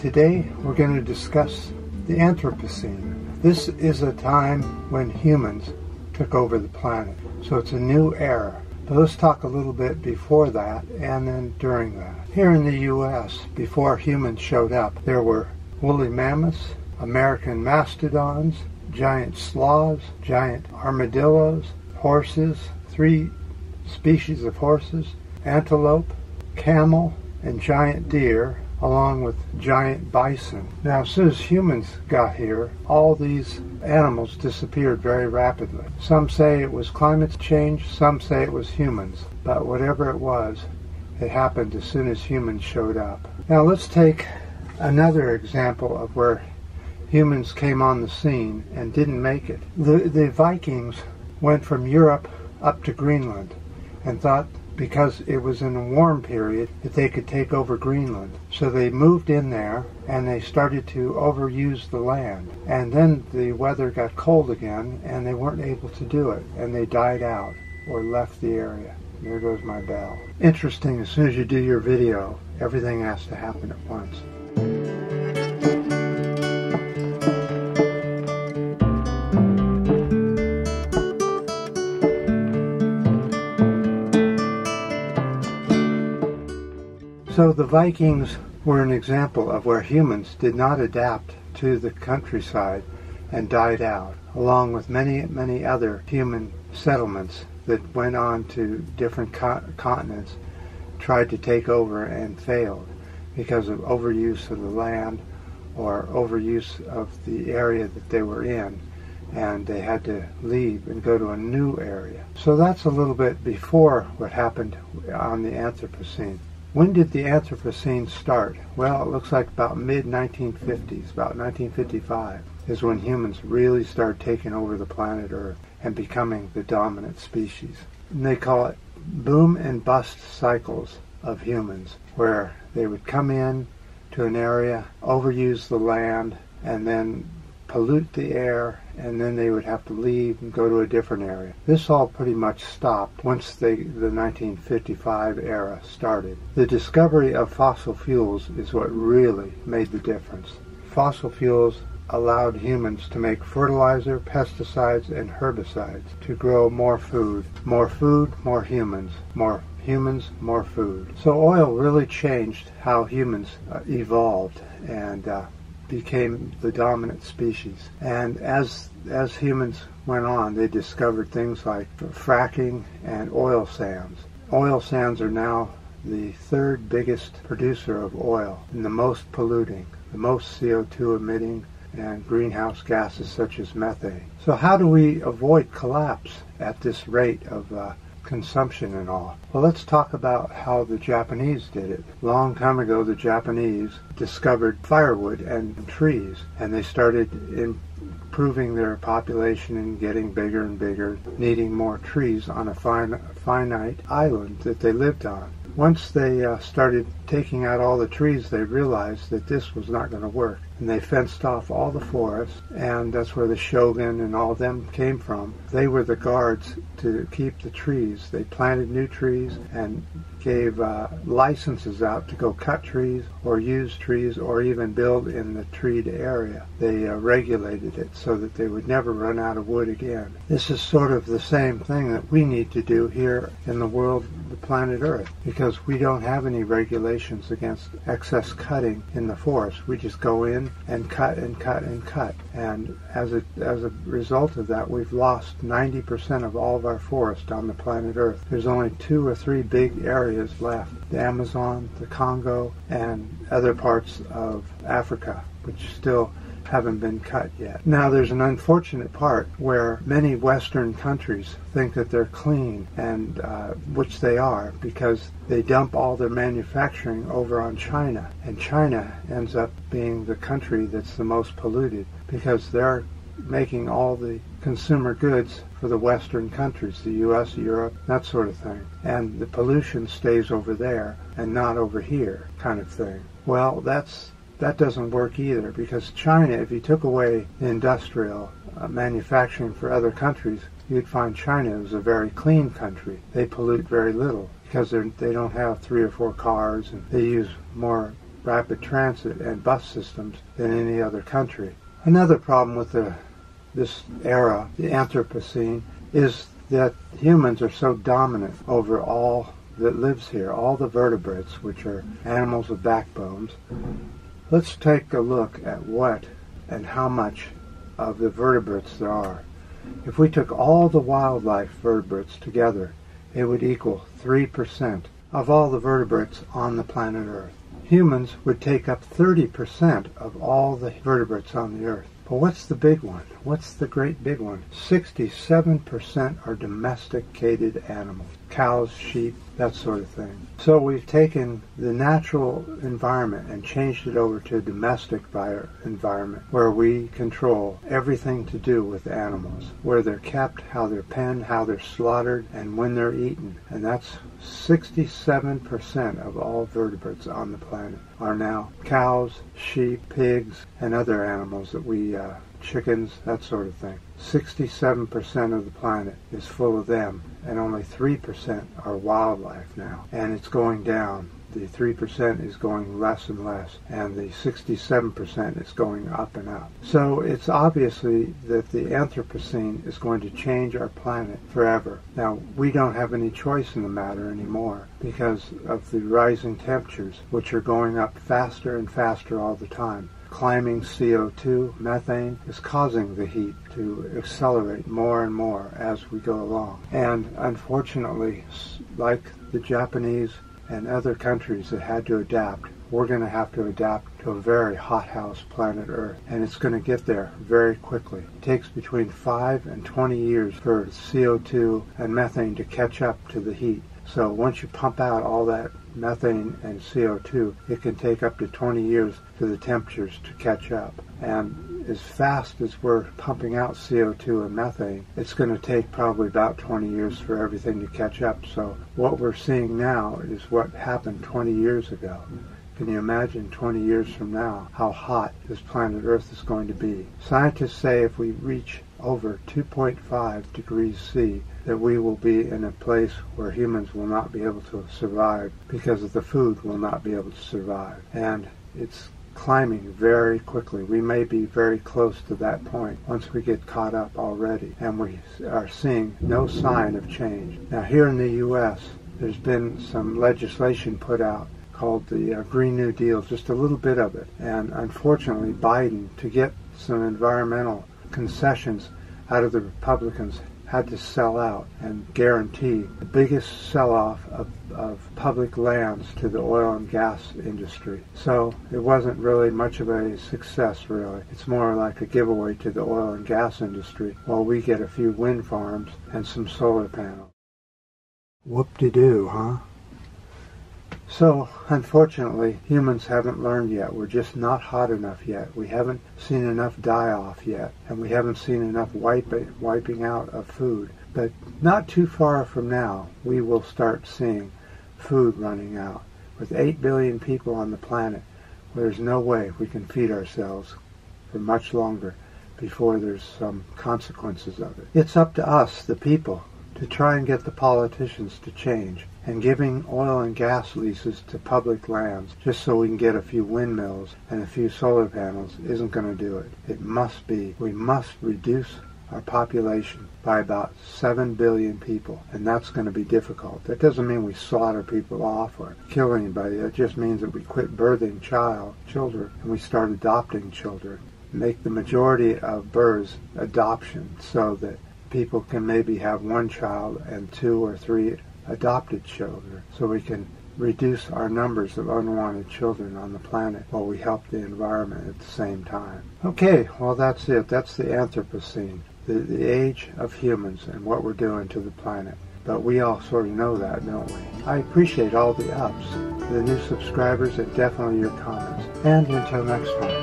Today we're going to discuss the Anthropocene. This is a time when humans took over the planet, so it's a new era. But let's talk a little bit before that and then during that. Here in the U.S., before humans showed up, there were woolly mammoths, American mastodons, giant sloths, giant armadillos, horses, 3 species of horses, antelope, camel, and giant deer, along with giant bison. Now, as soon as humans got here, all these animals disappeared very rapidly. Some say it was climate change, some say it was humans, but whatever it was, it happened as soon as humans showed up. Now, let's take another example of where humans came on the scene and didn't make it. The Vikings went from Europe up to Greenland and thought because it was in a warm period that they could take over Greenland. So they moved in there and they started to overuse the land. And then the weather got cold again and they weren't able to do it, and they died out or left the area. There goes my bell. Interesting, as soon as you do your video, everything has to happen at once. So the Vikings were an example of where humans did not adapt to the countryside and died out, along with many, many other human settlements that went on to different continents, tried to take over and failed because of overuse of the land or overuse of the area that they were in, and they had to leave and go to a new area. So that's a little bit before what happened on the Anthropocene. When did the Anthropocene start? Well, it looks like about mid-1950s, about 1955, is when humans really started taking over the planet Earth and becoming the dominant species. And they call it boom and bust cycles of humans, where they would come in to an area, overuse the land, and then pollute the air, and then they would have to leave and go to a different area. This all pretty much stopped once the 1955 era started. The discovery of fossil fuels is what really made the difference. Fossil fuels allowed humans to make fertilizer, pesticides, and herbicides to grow more food. More food, more humans. More humans, more food. So oil really changed how humans evolved and became the dominant species. And as humans went on, they discovered things like fracking and oil sands. Oil sands are now the 3rd biggest producer of oil and the most polluting, the most CO2 emitting, and greenhouse gases such as methane. So how do we avoid collapse at this rate of consumption and all? Well, let's talk about how the Japanese did it. Long time ago, the Japanese discovered firewood and trees, and they started improving their population and getting bigger and bigger, needing more trees on a finite island that they lived on. Once they started taking out all the trees, they realized that this was not going to work. And they fenced off all the forests, and that's where the shogun and all of them came from. They were the guards to keep the trees. They planted new trees and gave licenses out to go cut trees or use trees or even build in the treed area. They regulated it so that they would never run out of wood again. This is sort of the same thing that we need to do here in the world, the planet Earth, because we don't have any regulations against excess cutting in the forest. We just go in and cut and cut and cut. And as a result of that, we've lost 90% of all of our forest on the planet Earth. There's only 2 or 3 big areas left: the Amazon, the Congo, and other parts of Africa, which still haven't been cut yet. Now, there's an unfortunate part where many Western countries think that they're clean, and which they are, because they dump all their manufacturing over on China, and China ends up being the country that's the most polluted because they're making all the consumer goods for the Western countries, the U.S., Europe, that sort of thing. And the pollution stays over there and not over here, kind of thing. Well, that doesn't work either, because China, if you took away the industrial manufacturing for other countries, you'd find China is a very clean country. They pollute very little because they don't have 3 or 4 cars, and they use more rapid transit and bus systems than any other country. Another problem with this era, the Anthropocene, is that humans are so dominant over all that lives here, all the vertebrates, which are animals with backbones. Let's take a look at what and how much of the vertebrates there are. If we took all the wildlife vertebrates together, it would equal 3% of all the vertebrates on the planet Earth. Humans would take up 30% of all the vertebrates on the Earth. But what's the big one? What's the great big one? 67% are domesticated animals. Cows, sheep, that sort of thing. So we've taken the natural environment and changed it over to a domestic environment where we control everything to do with animals, where they're kept, how they're penned, how they're slaughtered, and when they're eaten. And that's 67% of all vertebrates on the planet are now cows, sheep, pigs, and other animals that we chickens, that sort of thing. 67% of the planet is full of them, and only 3% are wildlife now. And it's going down. The 3% is going less and less, and the 67% is going up and up. So it's obviously that the Anthropocene is going to change our planet forever. Now, we don't have any choice in the matter anymore because of the rising temperatures, which are going up faster and faster all the time. Climbing CO2, methane, is causing the heat to accelerate more and more as we go along. And unfortunately, like the Japanese and other countries that had to adapt, we're going to have to adapt to a very hothouse planet Earth. And it's going to get there very quickly. It takes between 5 and 20 years for CO2 and methane to catch up to the heat. So once you pump out all that methane and CO2, it can take up to 20 years for the temperatures to catch up. And as fast as we're pumping out CO2 and methane, it's going to take probably about 20 years for everything to catch up. So what we're seeing now is what happened 20 years ago. Can you imagine 20 years from now how hot this planet Earth is going to be? Scientists say if we reach over 2.5 degrees C, that we will be in a place where humans will not be able to survive because of the food will not be able to survive. And it's climbing very quickly. We may be very close to that point once we get caught up already, and we are seeing no sign of change. Now here in the U.S., there's been some legislation put out called the Green New Deal, just a little bit of it. And unfortunately, Biden, to get some environmental concessions out of the Republicans, had to sell out and guarantee the biggest sell-off of public lands to the oil and gas industry. So it wasn't really much of a success, really. It's more like a giveaway to the oil and gas industry while we get a few wind farms and some solar panels. Whoop-de-doo, huh? So, unfortunately, humans haven't learned yet. We're just not hot enough yet. We haven't seen enough die-off yet, and we haven't seen enough wiping out of food. But not too far from now, we will start seeing food running out. With 8 billion people on the planet, there's no way we can feed ourselves for much longer before there's some consequences of it. It's up to us, the people, to try and get the politicians to change. And giving oil and gas leases to public lands just so we can get a few windmills and a few solar panels isn't going to do it. It must be, we must reduce our population by about 7 billion people, and that's going to be difficult. That doesn't mean we slaughter people off or kill anybody. It just means that we quit birthing children and we start adopting children. Make the majority of births adoption so that people can maybe have one child and 2 or 3 adopted children, so we can reduce our numbers of unwanted children on the planet while we help the environment at the same time. Okay, well that's it. That's the Anthropocene, the age of humans and what we're doing to the planet. But we all sort of know that, don't we? I appreciate all the ups, the new subscribers, and definitely your comments. And until next time.